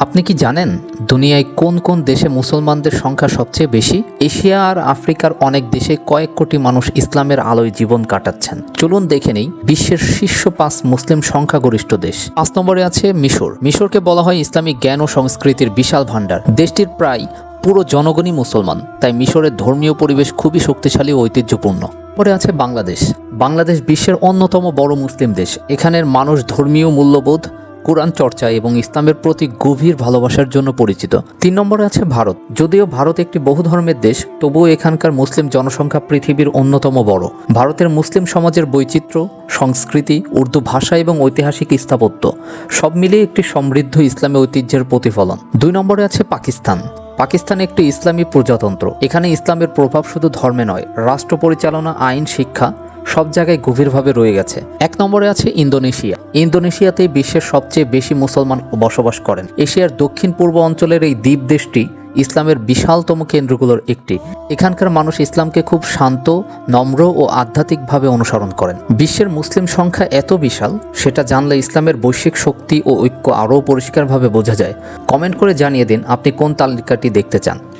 আপনি কি জানেন দুনিয়ায় কোন কোন দেশে মুসলমানদের সংখ্যা সবচেয়ে বেশি? এশিয়া আর আফ্রিকার অনেক দেশে কয়েক কোটি মানুষ ইসলামের আলোয় জীবন কাটাচ্ছেন। চলুন দেখে নেই বিশ্বের শীর্ষ 5 মুসলিম সংখ্যাগরিষ্ঠ দেশ। 5 নম্বরে আছে মিশর। মিশরকে বলা হয় ইসলামিক জ্ঞান ও সংস্কৃতির বিশাল ভাণ্ডার। দেশটির প্রায় পুরো জনগণই মুসলমান, তাই মিশরের ধর্মীয় পরিবেশ খুবই শক্তিশালী ও ঐতিহ্যপূর্ণ। পরে আছে বাংলাদেশ। বাংলাদেশ বিশ্বের অন্যতম বড় মুসলিম দেশ। এখানের মানুষ ধর্মীয় মূল্যবোধ, কোরআন চর্চা এবং ইসলামের প্রতি গভীর ভালোবাসার জন্য পরিচিত। 3 নম্বরে আছে ভারত। যদিও ভারত একটি বহু ধর্মের দেশ, তবুও এখানকার মুসলিম জনসংখ্যা পৃথিবীর অন্যতম বড়। ভারতের মুসলিম সমাজের বৈচিত্র্য, সংস্কৃতি, উর্দু ভাষা এবং ঐতিহাসিক স্থাপত্য সব মিলিয়ে একটি সমৃদ্ধ ইসলামী ঐতিহ্যের প্রতিফলন। 2 নম্বরে আছে পাকিস্তান। পাকিস্তান একটি ইসলামী প্রজাতন্ত্র। এখানে ইসলামের প্রভাব শুধু ধর্মে নয়, রাষ্ট্র পরিচালনা, আইন, শিক্ষা সব জায়গায় গভীরভাবে রয়ে গেছে। 1 নম্বরে আছে ইন্দোনেশিয়া। ইন্দোনেশিয়াতেই বিশ্বের সবচেয়ে বেশি মুসলমান বসবাস করেন। এশিয়ার দক্ষিণ পূর্ব অঞ্চলের এই দ্বীপ দেশটি ইসলামের বিশালতম কেন্দ্রগুলোর একটি। এখানকার মানুষ ইসলামকে খুব শান্ত, নম্র ও আধ্যাত্মিকভাবে অনুসরণ করেন। বিশ্বের মুসলিম সংখ্যা এত বিশাল, সেটা জানলে ইসলামের বৈশ্বিক শক্তি ও ঐক্য আরও পরিষ্কারভাবে বোঝা যায়। কমেন্ট করে জানিয়ে দিন আপনি কোন তালিকাটি দেখতে চান।